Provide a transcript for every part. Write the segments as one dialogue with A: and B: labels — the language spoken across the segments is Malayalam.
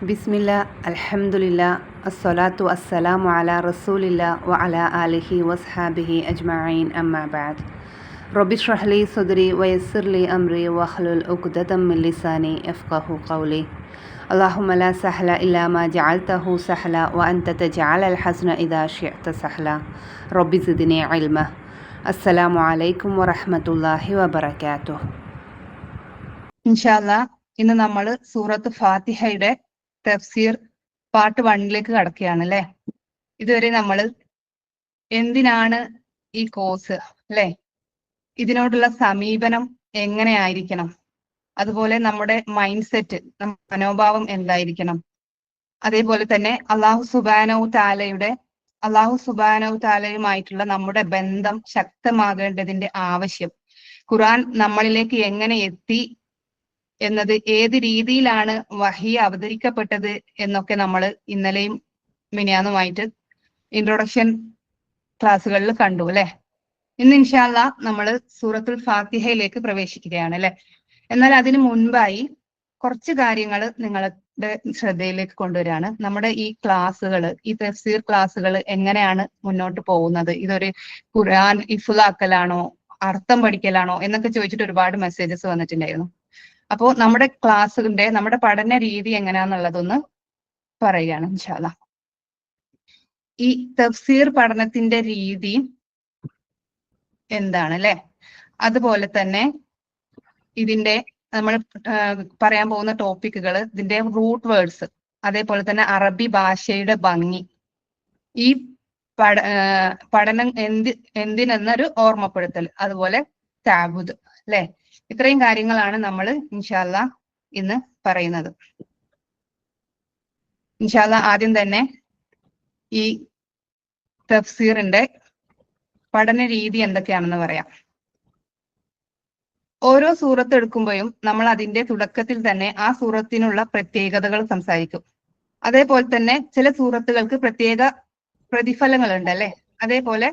A: ബിസ്മില്ല അൽഹംദുലില്ലാ അസ്സലാത്തു വസ്സലാമു അലാ റസൂലില്ലാ വ അലാ ആലിഹി വസ്ഹാബിഹി അജ്മഈൻ അമ്മാ ബഅദ്. റബ്ബി ഇശ്റഹ് ലി സദ്രി വയസ്സിർ ലി അംരി വഹ്ലുൽ ഉഖ്ദതം മിൻ ലിസാനി യഫ്ഖഹു ഖൗലി. അല്ലാഹുമ്മ ലാ സഹ്ല ഇല്ലാ മാ ജഅൽതഹു സഹ്ല വ അൻത തജ്അലൽ ഹസ്ന ഇദാ ശിഅത സഹ്ല. റബ്ബി സിദ്നി ഇൽമ. അസ്സലാമു അലൈക്കും വറഹ്മത്തുള്ളാഹി വബറകാതുഹു.
B: ഇൻഷാ അല്ലാഹ് ഇന്ന് നമ്മൾ സൂറത്ത് ഫാത്തിഹയുടെ തഫ്സീർ പാർട്ട് 1 കടക്കുകയാണ് അല്ലെ. ഇതുവരെ നമ്മൾ എന്തിനാണ് ഈ കോഴ്സ് അല്ലെ, ഇതിനോടുള്ള സമീപനം എങ്ങനെയായിരിക്കണം, അതുപോലെ നമ്മുടെ മൈൻഡ് സെറ്റ്, മനോഭാവം എന്തായിരിക്കണം, അതേപോലെ തന്നെ അള്ളാഹു സുബ്ഹാനഹു തആലയുമായിട്ടുള്ള നമ്മുടെ ബന്ധം ശക്തമാകേണ്ടതിന്റെ ആവശ്യം, ഖുർആൻ നമ്മളിലേക്ക് എങ്ങനെ എത്തി എന്നത്, ഏത് രീതിയിലാണ് വഹി അവതരിക്കപ്പെട്ടത് എന്നൊക്കെ നമ്മൾ ഇന്നലെയും മിനിയാന്നുമായിട്ട് ഇൻട്രൊഡക്ഷൻ ക്ലാസ്സുകളിൽ കണ്ടു അല്ലെ. ഇന്ന് ഇൻഷാ അല്ലാഹ് നമ്മൾ സൂറത്തുൽ ഫാത്തിഹയിലേക്ക് പ്രവേശിക്കുകയാണ് അല്ലെ. എന്നാൽ അതിനു മുൻപായി കുറച്ച് കാര്യങ്ങൾ നിങ്ങളുടെ ശ്രദ്ധയിലേക്ക് കൊണ്ടുവരികയാണ്. നമ്മുടെ ഈ ക്ലാസ്സുകൾ, ഈ തഫ്സീർ ക്ലാസ്സുകൾ എങ്ങനെയാണ് മുന്നോട്ട് പോകുന്നത്, ഇതൊരു ഖുർആൻ ഹിഫ്ളാക്കലാണോ അർത്ഥം പഠിക്കലാണോ എന്നൊക്കെ ചോദിച്ചിട്ട് ഒരുപാട് മെസ്സേജസ് വന്നിട്ടുണ്ടായിരുന്നു. അപ്പോൾ നമ്മുടെ പഠന രീതി എങ്ങനെയാന്നുള്ളതൊന്ന് പറയുകയാണ് ഇൻഷാ അല്ലാഹ്. ഈ തഫ്സീർ പഠനത്തിന്റെ രീതി എന്താണ് അല്ലെ, അതുപോലെ തന്നെ ഇതിന്റെ നമ്മൾ പറയാൻ പോകുന്ന ടോപ്പിക്കുകൾ, ഇതിന്റെ റൂട്ട് വേർഡ്സ്, അതേപോലെ തന്നെ അറബി ഭാഷയുടെ ഭംഗി, ഈ പഠനം എന്തിനെന്നൊരു ഓർമ്മപ്പെടുത്തൽ, അതുപോലെ തഅബ്ബുദ് അല്ലെ. ഇത്രയും കാര്യങ്ങളാണ് നമ്മൾ ഇൻഷാ അല്ലാഹ് ഇന്ന് പറയുന്നത്. ഇൻഷാ അല്ലാഹ് ആദ്യം തന്നെ ഈ തഫ്സീറിന്റെ പഠന രീതി എന്തൊക്കെയാണെന്ന് പറയാം. ഓരോ സൂറത്ത് എടുക്കുമ്പോഴും നമ്മൾ അതിന്റെ തുടക്കത്തിൽ തന്നെ ആ സൂറത്തിനുള്ള പ്രത്യേകതകൾ സംസാരിക്കും. അതേപോലെ തന്നെ ചില സൂറത്തുകൾക്ക് പ്രത്യേക പ്രതിഫലങ്ങളുണ്ട് അല്ലെ. അതേപോലെ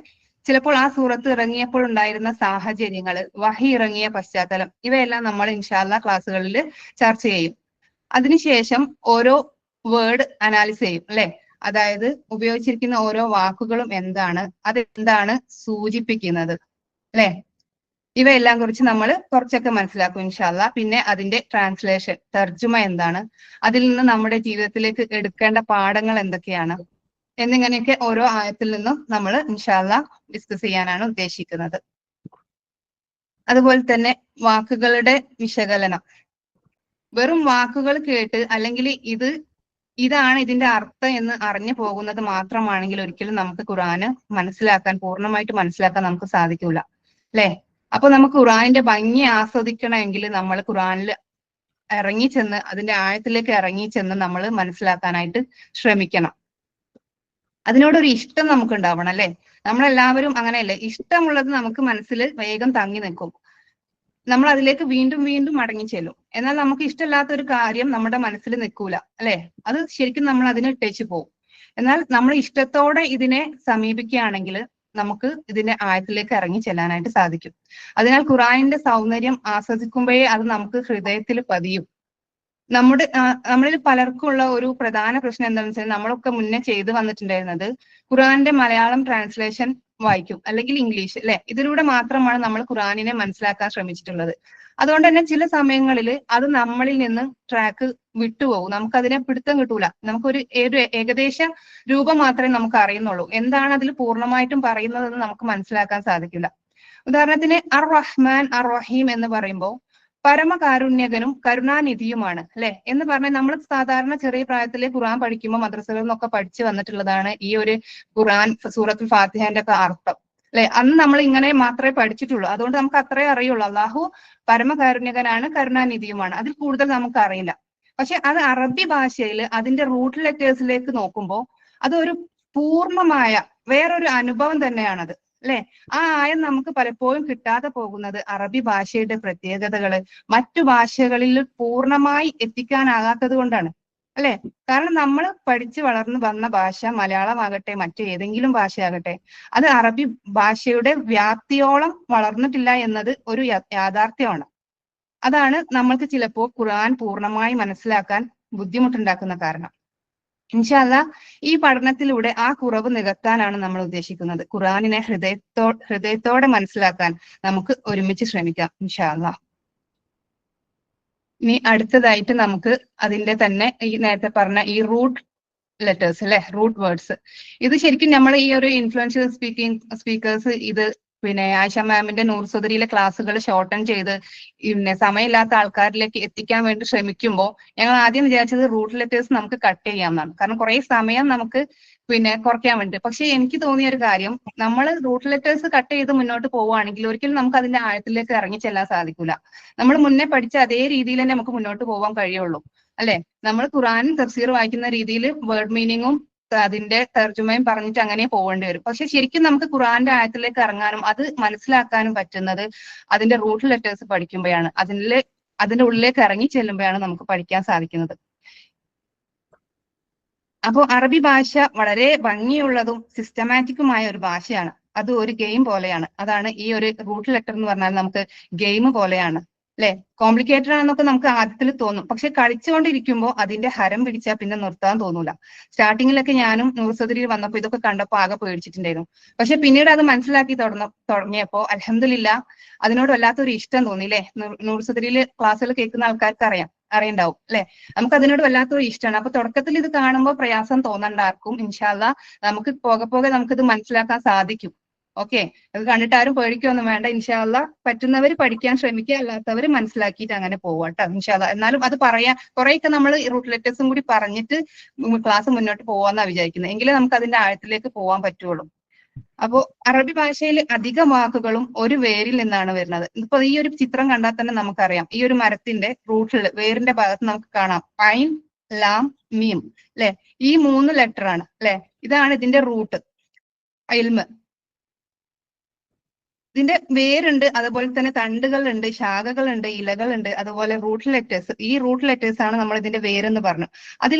B: ചിലപ്പോൾ ആ സൂറത്ത് ഇറങ്ങിയപ്പോൾ ഉണ്ടായിരുന്ന സാഹചര്യങ്ങൾ, വഹി ഇറങ്ങിയ പശ്ചാത്തലം, ഇവയെല്ലാം നമ്മൾ ഇൻഷാ അല്ലാഹ് ക്ലാസ്സുകളിൽ ചർച്ച ചെയ്യും. അതിനുശേഷം ഓരോ വേർഡ് അനാലിസ് ചെയ്യും അല്ലെ. അതായത് ഉപയോഗിച്ചിരിക്കുന്ന ഓരോ വാക്കുകളും എന്താണ്, അതെന്താണ് സൂചിപ്പിക്കുന്നത് അല്ലെ, ഇവയെല്ലാം കുറിച്ച് നമ്മൾ കുറച്ചൊക്കെ മനസ്സിലാക്കും ഇൻഷാ അല്ലാഹ്. പിന്നെ അതിന്റെ ട്രാൻസ്ലേഷൻ, തർജുമ എന്താണ്, അതിൽ നിന്ന് നമ്മുടെ ജീവിതത്തിലേക്ക് എടുക്കേണ്ട പാഠങ്ങൾ എന്തൊക്കെയാണ് എന്നിങ്ങനെയൊക്കെ ഓരോ ആയത്തിൽ നിന്നും നമ്മൾ ഇൻഷാ അല്ലാഹ് ഡിസ്കസ് ചെയ്യാനാണ് ഉദ്ദേശിക്കുന്നത്. അതുപോലെ തന്നെ വാക്കുകളുടെ വിശകലനം, വെറും വാക്കുകൾ കേട്ട് അല്ലെങ്കിൽ ഇതാണ് ഇതിന്റെ അർത്ഥം എന്ന് അറിഞ്ഞു പോകുന്നത് മാത്രമാണെങ്കിൽ ഒരിക്കലും നമുക്ക് ഖുർആന് പൂർണ്ണമായിട്ട് മനസ്സിലാക്കാൻ നമുക്ക് സാധിക്കൂല അല്ലെ. അപ്പൊ നമുക്ക് ഖുർആനിന്റെ ഭംഗി ആസ്വദിക്കണമെങ്കിൽ നമ്മൾ ഖുർആനിൽ ഇറങ്ങിച്ചെന്ന്, അതിന്റെ ആഴത്തിലേക്ക് ഇറങ്ങിച്ചെന്ന് നമ്മൾ മനസ്സിലാക്കാനായിട്ട് ശ്രമിക്കണം. അതിനോടൊരു ഇഷ്ടം നമുക്ക് ഉണ്ടാവണം അല്ലെ. നമ്മളെല്ലാവരും അങ്ങനെയല്ലേ, ഇഷ്ടമുള്ളത് നമുക്ക് മനസ്സിൽ വേഗം തങ്ങി നിൽക്കും, നമ്മൾ അതിലേക്ക് വീണ്ടും വീണ്ടും മടങ്ങി ചെല്ലും. എന്നാൽ നമുക്ക് ഇഷ്ടമില്ലാത്ത ഒരു കാര്യം നമ്മുടെ മനസ്സിൽ നിൽക്കൂല അല്ലെ, അത് ശരിക്കും നമ്മൾ അതിന് ഇട്ടേച്ച് പോകും. എന്നാൽ നമ്മൾ ഇഷ്ടത്തോടെ ഇതിനെ സമീപിക്കുകയാണെങ്കിൽ നമുക്ക് ഇതിന്റെ ആഴത്തിലേക്ക് ഇറങ്ങി ചെല്ലാനായിട്ട് സാധിക്കും. അതിനാൽ ഖുർആനിന്റെ സൗന്ദര്യം ആസ്വദിക്കുമ്പോഴേ അത് നമുക്ക് ഹൃദയത്തിൽ പതിയും. നമ്മളിൽ പലർക്കും ഉള്ള ഒരു പ്രധാന പ്രശ്നം എന്താണെന്ന് വെച്ചാൽ, നമ്മളൊക്കെ മുന്നേ ചെയ്തു വന്നിട്ടുണ്ടായിരുന്നത് ഖുർആന്റെ മലയാളം ട്രാൻസ്ലേഷൻ വായിക്കും, അല്ലെങ്കിൽ ഇംഗ്ലീഷ് അല്ലെ. ഇതിലൂടെ മാത്രമാണ് നമ്മൾ ഖുർആനിനെ മനസ്സിലാക്കാൻ ശ്രമിച്ചിട്ടുള്ളത്. അതുകൊണ്ട് തന്നെ ചില സമയങ്ങളിൽ അത് നമ്മളിൽ നിന്ന് ട്രാക്ക് വിട്ടുപോകും, നമുക്കതിനെ പിടുത്തം കിട്ടൂല. നമുക്കൊരു ഏകദേശ രൂപം മാത്രമേ നമുക്ക് അറിയുന്നുള്ളൂ, എന്താണ് അതിൽ പൂർണ്ണമായിട്ടും പറയുന്നതെന്ന് നമുക്ക് മനസ്സിലാക്കാൻ സാധിക്കില്ല. ഉദാഹരണത്തിന് അർ റഹ്മാൻ അർ റഹീം എന്ന് പറയുമ്പോൾ പരമകാരുണ്യകനും കരുണാനിധിയുമാണ് അല്ലെ എന്ന് പറഞ്ഞാൽ, നമ്മൾ സാധാരണ ചെറിയ പ്രായത്തിലെ ഖുർആൻ പഠിക്കുമ്പോൾ മദ്രസകളിൽ നിന്നൊക്കെ പഠിച്ചു വന്നിട്ടുള്ളതാണ് ഈ ഒരു ഖുർആൻ സൂറത്തുൽ ഫാത്തിഹന്റെ ഒക്കെ അർത്ഥം അല്ലെ. അന്ന് നമ്മൾ ഇങ്ങനെ മാത്രമേ പഠിച്ചിട്ടുള്ളൂ, അതുകൊണ്ട് നമുക്ക് അത്രേ അറിയുള്ളൂ. അള്ളാഹു പരമകാരുണ്യകനാണ്, കരുണാനിധിയുമാണ്, അതിൽ കൂടുതൽ നമുക്ക് അറിയില്ല. പക്ഷെ അത് അറബി ഭാഷയിൽ അതിന്റെ റൂട്ട് ലെറ്റേഴ്സിലേക്ക് നോക്കുമ്പോൾ അതൊരു പൂർണ്ണമായ വേറൊരു അനുഭവം തന്നെയാണത് അല്ലെ. ആ ആയം നമുക്ക് പലപ്പോഴും കിട്ടാതെ പോകുന്നത് അറബി ഭാഷയുടെ പ്രത്യേകതകള് മറ്റു ഭാഷകളിൽ പൂർണ്ണമായി എത്തിക്കാനാകാത്തത് കൊണ്ടാണ് അല്ലെ. കാരണം നമ്മൾ പഠിച്ചു വളർന്നു വന്ന ഭാഷ മലയാളമാകട്ടെ മറ്റേതെങ്കിലും ഭാഷയാകട്ടെ, അത് അറബി ഭാഷയുടെ വ്യാപ്തിയോളം വളർന്നിട്ടില്ല എന്നത് ഒരു യാഥാർത്ഥ്യമാണ്. അതാണ് നമ്മൾക്ക് ചിലപ്പോൾ ഖുർആൻ പൂർണ്ണമായി മനസ്സിലാക്കാൻ ബുദ്ധിമുട്ടുണ്ടാക്കുന്ന കാരണം. ഇൻഷാ അല്ലാ ഈ പഠനത്തിലൂടെ ആ കുറവ് നികത്താനാണ് നമ്മൾ ഉദ്ദേശിക്കുന്നത്. ഖുർആനിനെ ഹൃദയത്തോടെ മനസ്സിലാക്കാൻ നമുക്ക് ഒരുമിച്ച് ശ്രമിക്കാം ഇൻഷാ അല്ലാ. ഇനി അടുത്തതായിട്ട് നമുക്ക് അതിന്റെ തന്നെ ഈ നേരത്തെ പറഞ്ഞ ഈ റൂട്ട് ലെറ്റേഴ്സ് അല്ലെ, റൂട്ട് വേർഡ്സ്. ഇത് ശരിക്കും നമ്മൾ ഈ ഒരു ഇൻഫ്ലുവൻഷ്യൽ സ്പീക്കേഴ്സ് ഇത് പിന്നെ ആയിഷ മാമിന്റെ നൂർ സുദരിയിലെ ക്ലാസ്സുകൾ ഷോർട്ടൺ ചെയ്ത് പിന്നെ സമയമില്ലാത്ത ആൾക്കാരിലേക്ക് എത്തിക്കാൻ വേണ്ടി ശ്രമിക്കുമ്പോൾ ഞങ്ങൾ ആദ്യം വിചാരിച്ചത് റൂട്ട് ലെറ്റേഴ്സ് നമുക്ക് കട്ട് ചെയ്യാമെന്നാണ്. കാരണം കുറെ സമയം നമുക്ക് പിന്നെ കുറയ്ക്കാൻ വേണ്ടി. പക്ഷെ എനിക്ക് തോന്നിയ ഒരു കാര്യം, നമ്മൾ റൂട്ട് ലെറ്റേഴ്സ് കട്ട് ചെയ്ത് മുന്നോട്ട് പോവുകയാണെങ്കിൽ ഒരിക്കലും നമുക്ക് അതിന്റെ ആഴത്തിലേക്ക് ഇറങ്ങി ചെല്ലാൻ സാധിക്കില്ല. നമ്മൾ മുന്നേ പഠിച്ച അതേ രീതിയിൽ തന്നെ നമുക്ക് മുന്നോട്ട് പോകാൻ കഴിയുള്ളൂ അല്ലെ. നമ്മൾ ഖുർആൻ തഫ്സീർ വായിക്കുന്ന രീതിയിൽ വേർഡ് മീനിങ്ങും അതിന്റെ തർജുമയും പറഞ്ഞിട്ട് അങ്ങനെ പോകേണ്ടി വരും. പക്ഷെ ശരിക്കും നമുക്ക് ഖുർആന്റെ ആയത്തിലേക്ക് ഇറങ്ങാനും അത് മനസ്സിലാക്കാനും പറ്റുന്നത് അതിന്റെ റൂട്ട് ലെറ്റേഴ്സ് പഠിക്കുമ്പോഴാണ്, അതിന്റെ ഉള്ളിലേക്ക് ഇറങ്ങി ചെല്ലുമ്പോഴാണ് നമുക്ക് പഠിക്കാൻ സാധിക്കുന്നത്. അപ്പോൾ അറബി ഭാഷ വളരെ ഭംഗിയുള്ളതും സിസ്റ്റമാറ്റിക്കുമായ ഒരു ഭാഷയാണ്. അത് ഒരു ഗെയിം പോലെയാണ്. അതാണ് ഈ ഒരു റൂട്ട് ലെറ്റർ എന്ന് പറഞ്ഞാൽ നമുക്ക് ഗെയിം പോലെയാണ് അല്ലെ. കോംപ്ലിക്കേറ്റഡ് ആണെന്നൊക്കെ നമുക്ക് ആദ്യത്തിൽ തോന്നും, പക്ഷെ കളിച്ചുകൊണ്ടിരിക്കുമ്പോൾ അതിന്റെ ഹരം പിടിച്ചാൽ പിന്നെ നിർത്താൻ തോന്നൂല. സ്റ്റാർട്ടിങ്ങിലൊക്കെ ഞാനും നൂർ സുദരിയിൽ വന്നപ്പോൾ ഇതൊക്കെ കണ്ടപ്പോൾ ആകെ പേടിച്ചിട്ടുണ്ടായിരുന്നു. പക്ഷെ പിന്നീട് അത് മനസ്സിലാക്കി തുടങ്ങിയപ്പോൾ അൽഹംദുലില്ലാ അതിനോട് വല്ലാത്തൊരു ഇഷ്ടം തോന്നി അല്ലെ. നൂർ സുദരിയിൽ ക്ലാസ്സുകൾ കേൾക്കുന്ന ആൾക്കാർക്ക് അറിയണ്ടാവും അല്ലെ. നമുക്ക് അതിനോട് വല്ലാത്തൊരു ഇഷ്ടമാണ്. അപ്പൊ തുടക്കത്തിൽ ഇത് കാണുമ്പോൾ പ്രയാസം തോന്നണ്ട ആർക്കും. ഇൻഷാ അല്ലാ നമുക്ക് പോകെ നമുക്കിത് മനസ്സിലാക്കാൻ സാധിക്കും. ഓക്കെ, അത് കണ്ടിട്ട് ആരും പേടിക്കൊന്നും വേണ്ട. ഇൻഷാ അല്ലാ പറ്റുന്നവർ പഠിക്കാൻ ശ്രമിക്കുക, അല്ലാത്തവർ മനസ്സിലാക്കിയിട്ട് അങ്ങനെ പോവാട്ടോ ഇൻഷാ അല്ലാ. എന്നാലും അത് കുറെയൊക്കെ നമ്മൾ റൂട്ട് ലെറ്റേഴ്സും കൂടി പറഞ്ഞിട്ട് ക്ലാസ് മുന്നോട്ട് പോവാന്നാ വിചാരിക്കുന്നത്. എങ്കിലേ നമുക്ക് അതിന്റെ ആഴത്തിലേക്ക് പോകാൻ പറ്റുള്ളൂ. അപ്പോ അറബി ഭാഷയിൽ അധികം വാക്കുകളും ഒരു വേരിൽ നിന്നാണ് വരുന്നത്. ഇപ്പൊ ഈ ഒരു ചിത്രം കണ്ടാൽ തന്നെ നമുക്കറിയാം, ഈ ഒരു മരത്തിന്റെ റൂട്ടിൽ വേരിന്റെ ഭാഗത്ത് നമുക്ക് കാണാം ഐൻ, ലാം, മീം അല്ലെ. ഈ 3 ലെറ്റർ ആണ് അല്ലെ. ഇതാണ് ഇതിന്റെ റൂട്ട് ഇൽമ്. ഇതിന്റെ വേരുണ്ട്, അതുപോലെ തന്നെ തണ്ടുകളുണ്ട്, ശാഖകളുണ്ട്, ഇലകളുണ്ട്, അതുപോലെ റൂട്ട് ലെറ്റേഴ്സ്. ഈ റൂട്ട് ലെറ്റേഴ്സ് ആണ് നമ്മൾ ഇതിന്റെ വേരെന്ന് പറഞ്ഞു.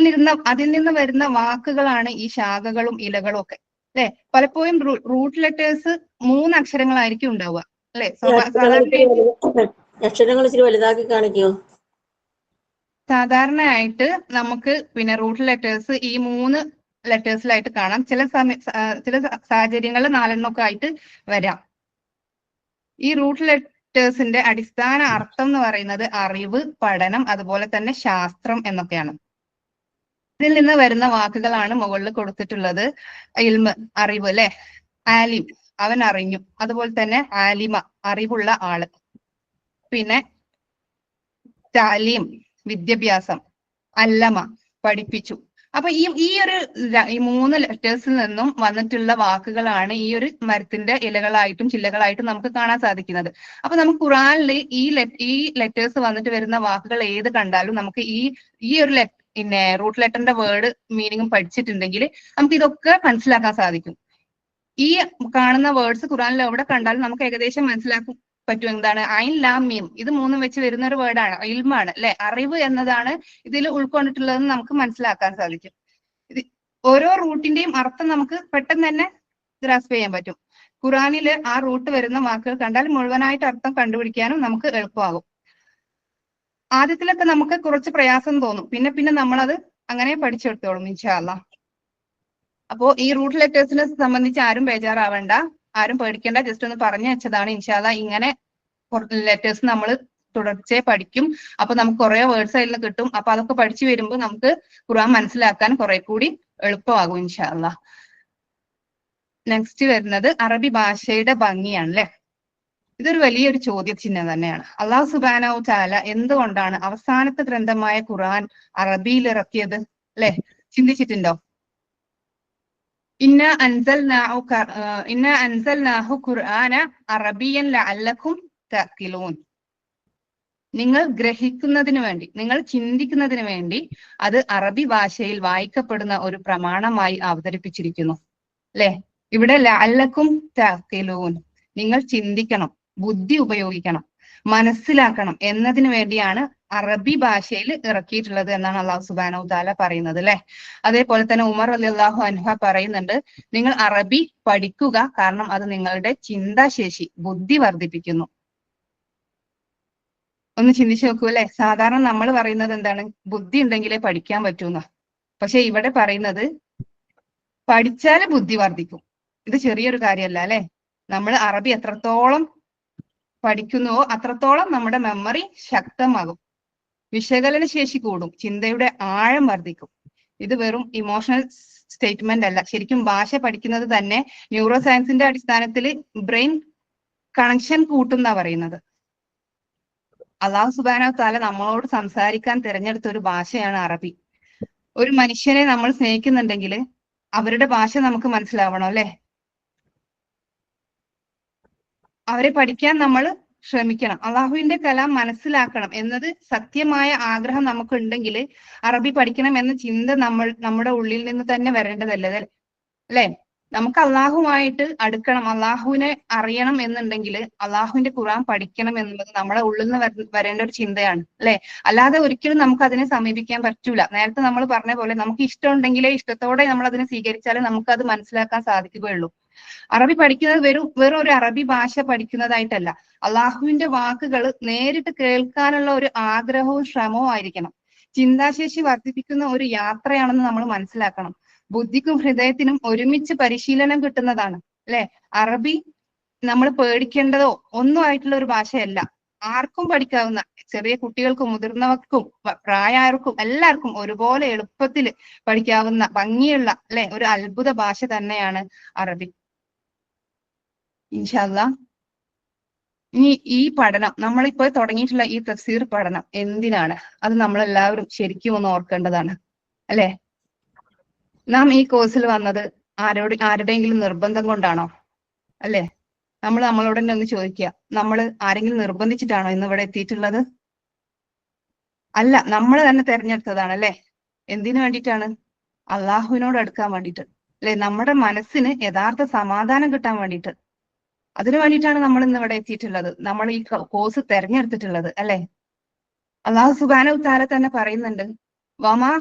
B: അതിൽ നിന്ന് വരുന്ന വാക്കുകളാണ് ഈ ശാഖകളും ഇലകളും ഒക്കെ അല്ലെ. പലപ്പോഴും റൂട്ട് ലെറ്റേഴ്സ് 3 അക്ഷരങ്ങളായിരിക്കും ഉണ്ടാവുക അല്ലെ.
C: അക്ഷരങ്ങൾ ഇച്ചിരി വലുതാക്കി കാണിക്കോ?
B: സാധാരണയായിട്ട് നമുക്ക് പിന്നെ റൂട്ട് ലെറ്റേഴ്സ് ഈ 3 ലെറ്റേഴ്സിലായിട്ട് കാണാം. ചില സാഹചര്യങ്ങളിൽ 4 ഒക്കെ ആയിട്ട് വരാം. ഈ റൂട്ട് ലെറ്റേഴ്സിന്റെ അടിസ്ഥാന അർത്ഥം എന്ന് പറയുന്നത് അറിവ്, പഠനം, അതുപോലെ തന്നെ ശാസ്ത്രം എന്നൊക്കെയാണ്. ഇതിൽ നിന്ന് വരുന്ന വാക്കുകളാണ് മുകളിൽ കൊടുത്തിട്ടുള്ളത്. ഇൽമ് അറിവ് അല്ലെ. ആലിം അവൻ അറിഞ്ഞു, അതുപോലെ തന്നെ ആലിമ അറിവുള്ള ആള്. പിന്നെ താലീം വിദ്യാഭ്യാസം, അല്ലമ പഠിപ്പിച്ചു. അപ്പൊ ഈ 3 ലെറ്റേഴ്സിൽ നിന്നും വന്നിട്ടുള്ള വാക്കുകളാണ് ഈ ഒരു മരത്തിന്റെ ഇലകളായിട്ടും ചില്ലകളായിട്ടും നമുക്ക് കാണാൻ സാധിക്കുന്നത്. അപ്പൊ നമുക്ക് ഖുർആനിൽ ഈ ലെറ്റേഴ്സ് വന്നിട്ട് വരുന്ന വാക്കുകൾ ഏത് കണ്ടാലും നമുക്ക് ഈ ഒരു പിന്നെ റൂട്ട് ലെറ്ററിന്റെ വേർഡ് മീനിങ്ങും പഠിച്ചിട്ടുണ്ടെങ്കിൽ നമുക്ക് ഇതൊക്കെ മനസ്സിലാക്കാൻ സാധിക്കും. ഈ കാണുന്ന വേർഡ്സ് ഖുർആനിൽ എവിടെ കണ്ടാലും നമുക്ക് ഏകദേശം മനസ്സിലാക്കാൻ പറ്റും. എന്താണ് ഐൻ, ലാം, മീം. ഇത് 3 വെച്ച് വരുന്ന ഒരു വേർഡാണ്, ഇൽമാണ് അല്ലെ. അറിവ് എന്നതാണ് ഇതിൽ ഉൾക്കൊണ്ടിട്ടുള്ളതെന്ന് നമുക്ക് മനസ്സിലാക്കാൻ സാധിക്കും. ഓരോ റൂട്ടിന്റെയും അർത്ഥം നമുക്ക് പെട്ടെന്ന് തന്നെ ഗ്രാസ്പ് ചെയ്യാൻ പറ്റും. ഖുർആനിൽ ആ റൂട്ട് വരുന്ന വാക്കുകൾ കണ്ടാൽ മുഴുവനായിട്ട് അർത്ഥം കണ്ടുപിടിക്കാനും നമുക്ക് എളുപ്പമാകും. ആദ്യത്തിലൊക്കെ നമുക്ക് കുറച്ച് പ്രയാസം തോന്നും, പിന്നെ നമ്മളത് അങ്ങനെ പഠിച്ചെടുത്തോളും ഇൻഷാ അല്ലാ. അപ്പോ ഈ റൂട്ട് ലെറ്റേഴ്സിനെ സംബന്ധിച്ച് ആരും ബേജാറാവണ്ട, ആരും പേടിക്കേണ്ട. ജസ്റ്റ് ഒന്ന് പറഞ്ഞു വെച്ചതാണ്. ഇൻഷാ അല്ലാ ഇങ്ങനെ ലെറ്റേഴ്സ് നമ്മൾ തുടർച്ചയായി പഠിക്കും. അപ്പൊ നമുക്ക് കുറെ വേർഡ്സ് അതിൽ നിന്ന് കിട്ടും. അപ്പൊ അതൊക്കെ പഠിച്ചു വരുമ്പോൾ നമുക്ക് ഖുർആൻ മനസ്സിലാക്കാൻ കുറെ കൂടി എളുപ്പമാകും ഇൻഷാ അല്ലാ. നെക്സ്റ്റ് വരുന്നത് അറബി ഭാഷയുടെ ഭംഗിയാണ് അല്ലെ. ഇതൊരു വലിയൊരു ചോദ്യചിഹ്നം തന്നെയാണ്. അല്ലാഹു സുബ്ഹാനഹു വ തആല എന്തുകൊണ്ടാണ് അവസാനത്തെ ഗ്രന്ഥമായ ഖുർആൻ അറബിയിൽ ഇറക്കിയത് അല്ലെ? ചിന്തിച്ചിട്ടുണ്ടോ? ഇന്ന അൻസൽനാഹു ഖുർആന അറബിയൻ ലഅല്ലക്കും തഅഖിലൂൻ. നിങ്ങൾ ഗ്രഹിക്കുന്നതിന് വേണ്ടി, നിങ്ങൾ ചിന്തിക്കുന്നതിന് വേണ്ടി അത് അറബി ഭാഷയിൽ വായിക്കപ്പെടുന്ന ഒരു പ്രമാണമായി അവതരിപ്പിച്ചിരിക്കുന്നു അല്ലെ. ഇവിടെ ലഅല്ലക്കും തഅഖിലൂൻ, നിങ്ങൾ ചിന്തിക്കണം, ബുദ്ധി ഉപയോഗിക്കണം, മനസ്സിലാക്കണം എന്നതിന് വേണ്ടിയാണ് അറബി ഭാഷയിൽ ഇറക്കിയിട്ടുള്ളത് എന്നാണ് അല്ലാഹു സുബ്ഹാനഹു വ തആല പറയുന്നത് അല്ലെ. അതേപോലെ തന്നെ ഉമർ റളിയല്ലാഹു അൻഹു പറയുന്നുണ്ട്, നിങ്ങൾ അറബി പഠിക്കുക, കാരണം അത് നിങ്ങളുടെ ചിന്താശേഷി, ബുദ്ധി വർദ്ധിപ്പിക്കുന്നു. ഒന്ന് ചിന്തിച്ചു നോക്കൂ അല്ലെ. സാധാരണ നമ്മൾ പറയുന്നത് എന്താണ്? ബുദ്ധി ഉണ്ടെങ്കിലേ പഠിക്കാൻ പറ്റൂന്ന. പക്ഷെ ഇവിടെ പറയുന്നത് പഠിച്ചാല് ബുദ്ധി വർദ്ധിക്കും. ഇത് ചെറിയൊരു കാര്യമല്ല അല്ലെ. നമ്മൾ അറബി എത്രത്തോളം പഠിക്കുന്നുവോ അത്രത്തോളം നമ്മുടെ മെമ്മറി ശക്തമാകും, വിശകലന ശേഷി കൂടും, ചിന്തയുടെ ആഴം വർദ്ധിക്കും. ഇത് വെറും ഇമോഷണൽ സ്റ്റേറ്റ്മെന്റ് അല്ല. ശരിക്കും ഭാഷ പഠിക്കുന്നത് തന്നെ ന്യൂറോ സയൻസിന്റെ അടിസ്ഥാനത്തിൽ ബ്രെയിൻ കണക്ഷൻ കൂട്ടുന്ന പറയുന്നത്. അള്ളാഹു സുബ്ഹാനഹു തആല നമ്മളോട് സംസാരിക്കാൻ തിരഞ്ഞെടുത്ത ഒരു ഭാഷയാണ് അറബി. ഒരു മനുഷ്യനെ നമ്മൾ സ്നേഹിക്കുന്നുണ്ടെങ്കിൽ അവരുടെ ഭാഷ നമുക്ക് മനസ്സിലാവണം അല്ലെ. അവരെ പഠിക്കാൻ നമ്മൾ ശ്രമിക്കണം. അള്ളാഹുവിന്റെ കലാം മനസ്സിലാക്കണം എന്നത് സത്യമായ ആഗ്രഹം നമുക്ക് ഉണ്ടെങ്കിൽ അറബി പഠിക്കണം എന്ന ചിന്ത നമ്മുടെ ഉള്ളിൽ നിന്ന് തന്നെ വരേണ്ടതല്ലേ അല്ലെ. നമുക്ക് അള്ളാഹുമായിട്ട് അടുക്കണം, അള്ളാഹുവിനെ അറിയണം എന്നുണ്ടെങ്കിൽ അള്ളാഹുവിന്റെ ഖുർആൻ പഠിക്കണം എന്നുള്ളത് നമ്മുടെ ഉള്ളിൽ നിന്ന് വരേണ്ട ഒരു ചിന്തയാണ് അല്ലെ. അല്ലാതെ ഒരിക്കലും നമുക്ക് അതിനെ സമീപിക്കാൻ പറ്റൂല. നേരത്തെ നമ്മൾ പറഞ്ഞ പോലെ നമുക്ക് ഇഷ്ടമുണ്ടെങ്കിലേ, ഇഷ്ടത്തോടെ നമ്മൾ അതിനെ സ്വീകരിച്ചാലേ നമുക്ക് അത് മനസ്സിലാക്കാൻ സാധിക്കുകയുള്ളൂ. അറബി പഠിക്കുന്നത് വെറും ഒരു അറബി ഭാഷ പഠിക്കുന്നതായിട്ടല്ല, അള്ളാഹുവിന്റെ വാക്കുകൾ നേരിട്ട് കേൾക്കാനുള്ള ഒരു ആഗ്രഹവും ശ്രമവും ആയിരിക്കണം. ചിന്താശേഷി വർദ്ധിപ്പിക്കുന്ന ഒരു യാത്രയാണെന്ന് നമ്മൾ മനസ്സിലാക്കണം. ബുദ്ധിക്കും ഹൃദയത്തിനും ഒരുമിച്ച് പരിശീലനം കിട്ടുന്നതാണ് അല്ലെ. അറബി നമ്മൾ പേടിക്കേണ്ടതോ ഒന്നും ആയിട്ടുള്ള ഒരു ഭാഷയല്ല. ആർക്കും പഠിക്കാവുന്ന, ചെറിയ കുട്ടികൾക്കും മുതിർന്നവർക്കും പ്രായമായവർക്കും എല്ലാവർക്കും ഒരുപോലെ എളുപ്പത്തിൽ പഠിക്കാവുന്ന ഭംഗിയുള്ള അല്ലെ ഒരു അത്ഭുത ഭാഷ തന്നെയാണ് അറബി. ഇൻഷാ അല്ലാഹ് ഇനി ഈ പഠനം, നമ്മളിപ്പോ തുടങ്ങിയിട്ടുള്ള ഈ തഫ്സീർ പഠനം എന്തിനാണ്? അത് നമ്മളെല്ലാവരും ശരിക്കും ഒന്ന് ഓർക്കേണ്ടതാണ് അല്ലെ. നാം ഈ കോഴ്സിൽ വന്നത് ആരുടെയെങ്കിലും നിർബന്ധം കൊണ്ടാണോ? അല്ലെ. നമ്മളോട് തന്നെ ഒന്ന് ചോദിക്കുക, നമ്മൾ ആരെങ്കിലും നിർബന്ധിച്ചിട്ടാണോ ഇന്ന് ഇവിടെ എത്തിയിട്ടുള്ളത്? അല്ല, നമ്മൾ തന്നെ തെരഞ്ഞെടുത്തതാണ് അല്ലെ. എന്തിനു വേണ്ടിയിട്ടാണ്? അള്ളാഹുവിനോട് അടുക്കാൻ വേണ്ടിയിട്ട് അല്ലെ. നമ്മുടെ മനസ്സിന് യഥാർത്ഥ സമാധാനം കിട്ടാൻ വേണ്ടിയിട്ട്, അതിനു വേണ്ടിയിട്ടാണ് നമ്മൾ ഇന്ന് ഇവിടെ എത്തിയിട്ടുള്ളത്, നമ്മൾ ഈ കോഴ്സ് തെരഞ്ഞെടുത്തിട്ടുള്ളത് അല്ലെ. അള്ളാഹു സുബ്ഹാനഹു തആല തന്നെ പറയുന്നുണ്ട്, വമാ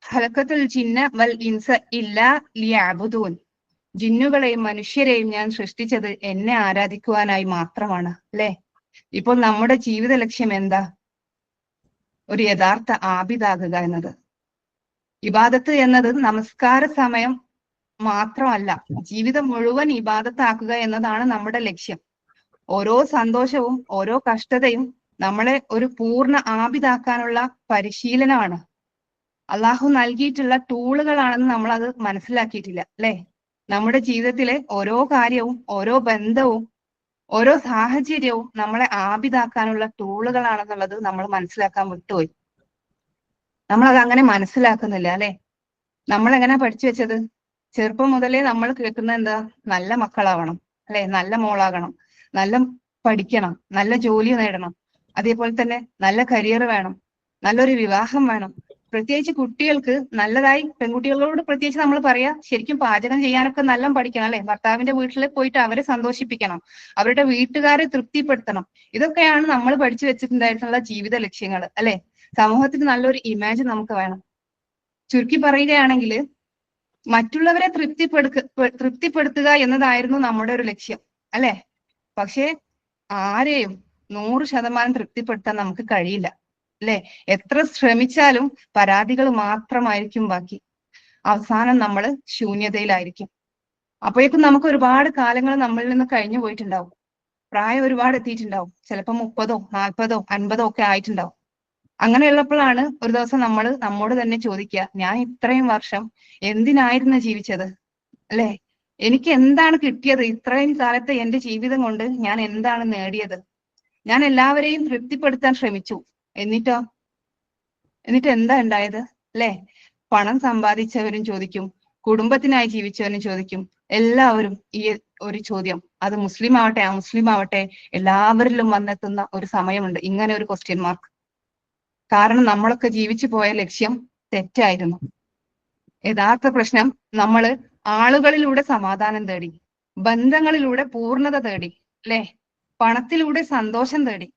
B: ഖലഖത്തുൽ ജിന്ന വൽ ഇൻസ ഇല്ലാ ലിയഅ്ബുദൂൻ. ജിന്നുകളെയും മനുഷ്യരെയും ഞാൻ സൃഷ്ടിച്ചത് എന്നെ ആരാധിക്കുവാനായി മാത്രമാണ് അല്ലെ. ഇപ്പോൾ നമ്മുടെ ജീവിത ലക്ഷ്യം എന്താ? ഒരു യഥാർത്ഥ ആബിദാകുക എന്നത്. ഇബാദത്ത് എന്നത് നമസ്കാര സമയം മാത്രമല്ല, ജീവിതം മുഴുവൻ ഇബാദത്താക്കുക എന്നതാണ് നമ്മുടെ ലക്ഷ്യം. ഓരോ സന്തോഷവും ഓരോ കഷ്ടതയും നമ്മളെ ഒരു പൂർണ്ണ ആബിദാക്കാനുള്ള പരിശീലനമാണ്. അള്ളാഹു നൽകിയിട്ടുള്ള ടൂളുകളാണെന്ന് നമ്മൾ അത് മനസ്സിലാക്കിയിട്ടില്ല അല്ലെ. നമ്മുടെ ജീവിതത്തിലെ ഓരോ കാര്യവും ഓരോ ബന്ധവും ഓരോ സാഹചര്യവും നമ്മളെ ആബിദാക്കാനുള്ള ടൂളുകളാണെന്നുള്ളത് നമ്മൾ മനസ്സിലാക്കാൻ വിട്ടുപോയി. നമ്മളത് അങ്ങനെ മനസ്സിലാക്കുന്നില്ല അല്ലെ. നമ്മൾ എങ്ങനെ പഠിച്ചു വെച്ചത്? ചെറുപ്പം മുതലേ നമ്മൾ കേൾക്കുന്ന എന്താ? നല്ല മക്കളാവണം അല്ലെ, നല്ല മോളാകണം, നല്ല പഠിക്കണം, നല്ല ജോലി നേടണം, അതേപോലെ തന്നെ നല്ല കരിയർ വേണം, നല്ലൊരു വിവാഹം വേണം. പ്രത്യേകിച്ച് കുട്ടികൾക്ക് നല്ലതായി, പെൺകുട്ടികളോട് പ്രത്യേകിച്ച് നമ്മൾ പറയാ, ശരിക്കും പാചകം ചെയ്യാനൊക്കെ നല്ല പഠിക്കണം അല്ലെ. ഭർത്താവിന്റെ വീട്ടിൽ പോയിട്ട് അവരെ സന്തോഷിപ്പിക്കണം, അവരുടെ വീട്ടുകാരെ തൃപ്തിപ്പെടുത്തണം. ഇതൊക്കെയാണ് നമ്മൾ പഠിച്ചു വെച്ചിട്ടുണ്ടായിട്ടുള്ള ജീവിത ലക്ഷ്യങ്ങൾ അല്ലെ. സമൂഹത്തിന് നല്ലൊരു നമുക്ക് വേണം. ചുരുക്കി പറയുകയാണെങ്കിൽ മറ്റുള്ളവരെ തൃപ്തിപ്പെടുത്തുക എന്നതായിരുന്നു നമ്മുടെ ഒരു ലക്ഷ്യം അല്ലെ. പക്ഷേ ആരെയും 100% തൃപ്തിപ്പെടുത്താൻ നമുക്ക് കഴിയില്ല അല്ലെ. എത്ര ശ്രമിച്ചാലും പരാതികൾ മാത്രമായിരിക്കും ബാക്കി. അവസാനം നമ്മൾ ശൂന്യതയിലായിരിക്കും. അപ്പോഴേക്കും നമുക്ക് ഒരുപാട് കാലങ്ങൾ നമ്മളിൽ നിന്ന് കഴിഞ്ഞു പോയിട്ടുണ്ടാവും. പ്രായം ഒരുപാട് എത്തിയിട്ടുണ്ടാവും. ചിലപ്പോൾ 30, 40, 50 ഒക്കെ ആയിട്ടുണ്ടാവും. അങ്ങനെയുള്ളപ്പോഴാണ് ഒരു ദിവസം നമ്മൾ നമ്മോട് തന്നെ ചോദിക്കുക, ഞാൻ ഇത്രയും വർഷം എന്തിനായിരുന്നു ജീവിച്ചത് അല്ലെ. എനിക്ക് എന്താണ് കിട്ടിയത്? ഇത്രയും കാലത്തെ എന്റെ ജീവിതം കൊണ്ട് ഞാൻ എന്താണ് നേടിയത്? ഞാൻ എല്ലാവരെയും തൃപ്തിപ്പെടുത്താൻ ശ്രമിച്ചു, എന്നിട്ട് എന്താ ഉണ്ടായത് അല്ലെ. പണം സമ്പാദിച്ചവരും ചോദിക്കും, കുടുംബത്തിനായി ജീവിച്ചവരും ചോദിക്കും. എല്ലാവരും ഈ ഒരു ചോദ്യം, അത് മുസ്ലിം ആവട്ടെ അമുസ്ലിം ആവട്ടെ, എല്ലാവരിലും വന്നെത്തുന്ന ഒരു സമയമുണ്ട് ഇങ്ങനെ ഒരു ക്വസ്റ്റ്യൻ മാർക്ക്. കാരണം നമ്മളൊക്കെ ജീവിച്ചു പോയ ലക്ഷ്യം തെറ്റായിരുന്നു. യഥാർത്ഥ പ്രശ്നം, നമ്മൾ ആളുകളിലൂടെ സമാധാനം തേടി, ബന്ധങ്ങളിലൂടെ പൂർണ്ണത തേടി അല്ലെ, പണത്തിലൂടെ സന്തോഷം തേടി.